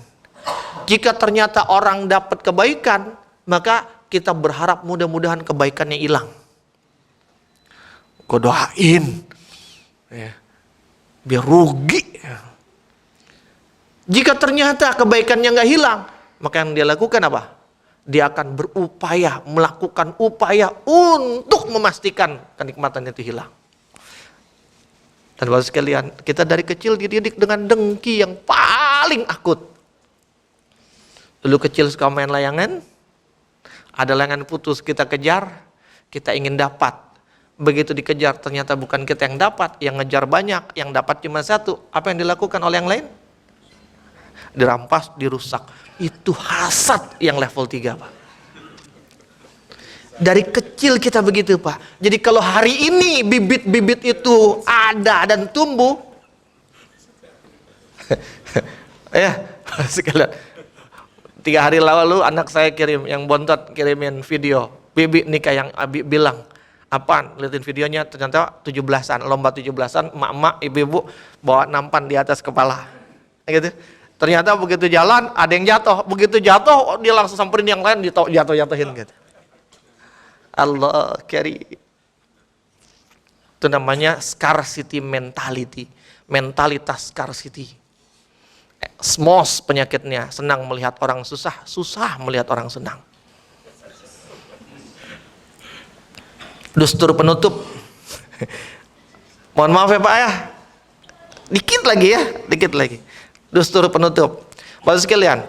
Jika ternyata orang dapat kebaikan, maka kita berharap mudah-mudahan kebaikannya hilang. Gue doain, ya, biar rugi. Jika ternyata kebaikannya nggak hilang, maka yang dia lakukan apa? Dia akan berupaya, melakukan upaya untuk memastikan kenikmatan itu hilang. Dan bapak sekalian, kita dari kecil dididik dengan dengki yang paling akut. Dulu kecil suka main layangan, ada layangan putus kita kejar, kita ingin dapat. Begitu dikejar ternyata bukan kita yang dapat, yang ngejar banyak, yang dapat cuma 1. Apa yang dilakukan oleh yang lain? Dirampas, dirusak. Itu hasad yang level 3, Pak. Dari kecil kita begitu, Pak. Jadi kalau hari ini bibit-bibit itu ada dan tumbuh, ya, sekalian. 3 hari lalu anak saya kirim, yang bontot kirimin video, bibi nikah yang Abi bilang, apaan? Liatin videonya, ternyata 17-an, lomba 17-an, emak-emak, ibu-ibu bawa nampan di atas kepala, gitu. Ternyata begitu jalan ada yang jatuh, begitu jatuh dia langsung samperin yang lain, jatuh-jatuhin gitu. Allah karim. Itu namanya scarcity mentality, mentalitas scarcity. Smos penyakitnya, senang melihat orang susah, susah melihat orang senang. Dustur penutup. Mohon maaf ya Pak ya. Dikit lagi. Dustur penutup. Bapak sekalian,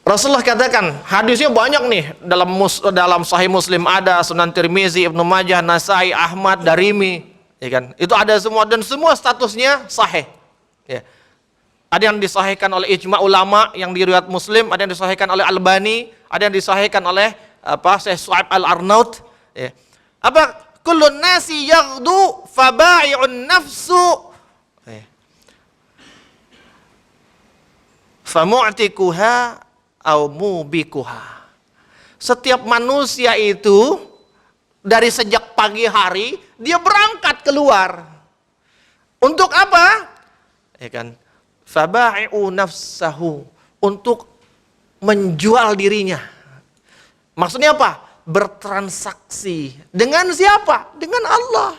Rasulullah katakan, hadisnya banyak nih, dalam Sahih Muslim ada, Sunan Tirmizi, Ibnu Majah, Nasai, Ahmad, Darimi, ya kan? Itu ada semua dan semua statusnya sahih. Ya. Ada yang disahihkan oleh ijma ulama yang diriwayat Muslim, ada yang disahihkan oleh Albani, ada yang disahihkan oleh Syekh Shu'aib Al-Arnaut. Ya. Kullun nasi yaghdu faba'i'un nafsu famu'tikuha au mubikuha. Setiap manusia itu dari sejak pagi hari dia berangkat keluar. Untuk apa? Ya kan? Faba'i'u nafsahu, untuk menjual dirinya. Maksudnya apa? Bertransaksi. Dengan siapa? Dengan Allah.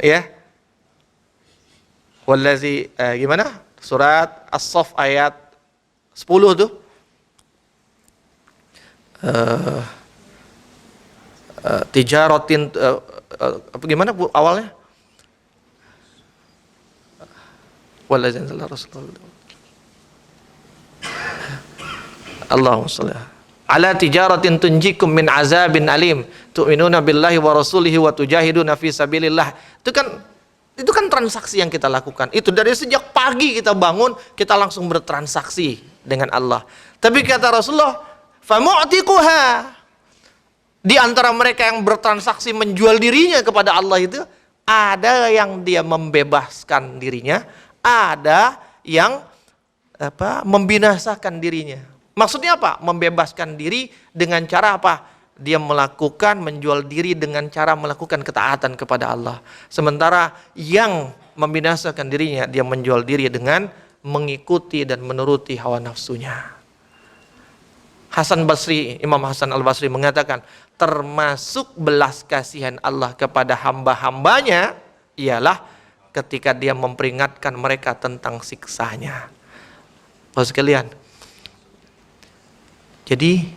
Ya. Wallazi gimana? Surat As-Saff ayat 10 tuh. Tijaratin apa gimana Bu awalnya? Wallazi anzala Rasulullah. Allahumma shalli ala tijaratin tunjikum min azabin alim tu'minuna billahi wa rasulihi wa tujahiduna fi sabilillah. Itu kan transaksi yang kita lakukan. Itu dari sejak pagi kita bangun, kita langsung bertransaksi dengan Allah. Tapi kata Rasulullah, famu'tiquha. Di antara mereka yang bertransaksi menjual dirinya kepada Allah itu, ada yang dia membebaskan dirinya, ada yang membinasakan dirinya. Maksudnya apa? Membebaskan diri dengan cara apa? Dia menjual diri dengan cara melakukan ketaatan kepada Allah. Sementara yang membinasakan dirinya, dia menjual diri dengan mengikuti dan menuruti hawa nafsunya. Imam Hasan al-Basri mengatakan, termasuk belas kasihan Allah kepada hamba-hambanya ialah ketika dia memperingatkan mereka tentang siksanya. Bapak sekalian, jadi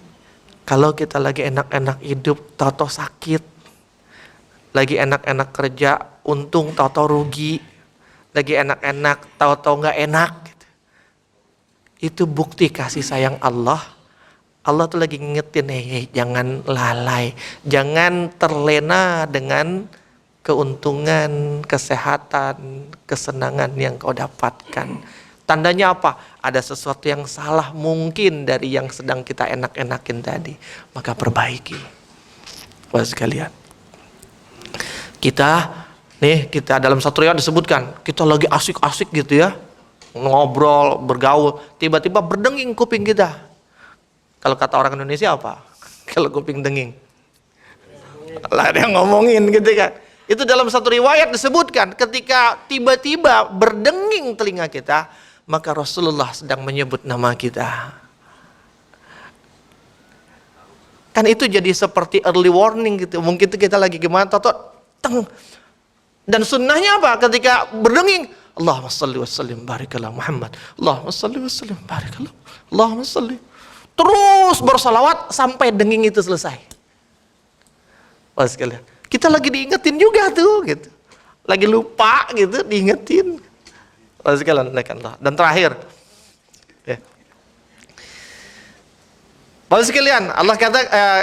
kalau kita lagi enak-enak hidup, tahu-tahu sakit. Lagi enak-enak kerja, untung tahu-tahu rugi. Lagi enak-enak, tahu-tahu nggak enak. Gitu. Itu bukti kasih sayang Allah. Allah tuh lagi ngingetin, jangan lalai. Jangan terlena dengan keuntungan, kesehatan, kesenangan yang kau dapatkan. Tandanya apa? Ada sesuatu yang salah mungkin dari yang sedang kita enak-enakin tadi. Maka perbaiki. Bapak sekalian. Kita dalam satu riwayat disebutkan, kita lagi asik-asik gitu ya. Ngobrol, bergaul. Tiba-tiba berdenging kuping kita. Kalau kata orang Indonesia apa? Kalau kuping denging. Lah ada yang ngomongin gitu kan. Itu dalam satu riwayat disebutkan, ketika tiba-tiba berdenging telinga kita, maka Rasulullah sedang menyebut nama kita. Kan itu jadi seperti early warning gitu. Mungkin itu kita lagi gimana, teng. Dan sunnahnya apa? Ketika berdenging, Allahumma salli wa sallim barakallahu Muhammad. Allahumma salli wa sallim barakallahu. Allahumma salli. Terus bersalawat sampai denging itu selesai. Wah sekalian, kita lagi diingetin juga tuh gitu. Lagi lupa gitu, diingetin. Sekalian, dan terakhir, Bapak sekalian, Allah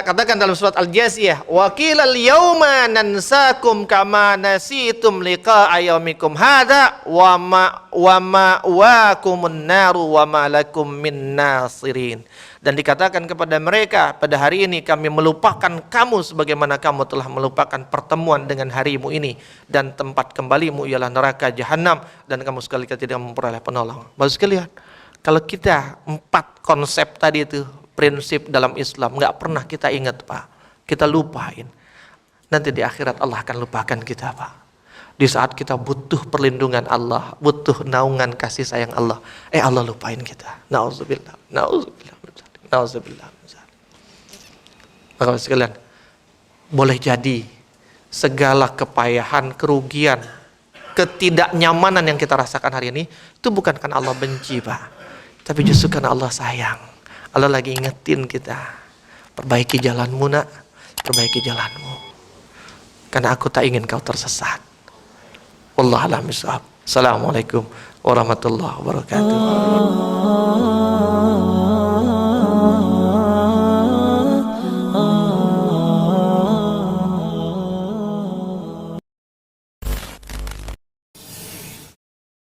katakan dalam surat Al-Jasiyah, wa qilal yauma nansakum kama nasitum liqa'a yaumikum hadza wa ma'wakumun naru wa ma lakum min nasirin. Dan dikatakan kepada mereka, pada hari ini kami melupakan kamu sebagaimana kamu telah melupakan pertemuan dengan harimu ini, dan tempat kembalimu ialah neraka jahanam, dan kamu sekali tidak memperoleh penolong. Bapak sekalian, kalau kita 4 konsep tadi itu, prinsip dalam Islam, nggak pernah kita ingat Pak, kita lupain, nanti di akhirat Allah akan lupakan kita Pak. Di saat kita butuh perlindungan Allah, butuh naungan kasih sayang Allah, Allah lupain kita. Nauzubillah. Maka sekalian, boleh jadi segala kepayahan, kerugian, ketidaknyamanan yang kita rasakan hari ini itu bukan karena Allah benci Pak, tapi justru karena Allah sayang. Allah lagi ingetin kita, perbaiki jalanmu nak, perbaiki jalanmu, karena aku tak ingin kau tersesat. Wallahu a'lam bishawab. Assalamualaikum warahmatullahi wabarakatuh.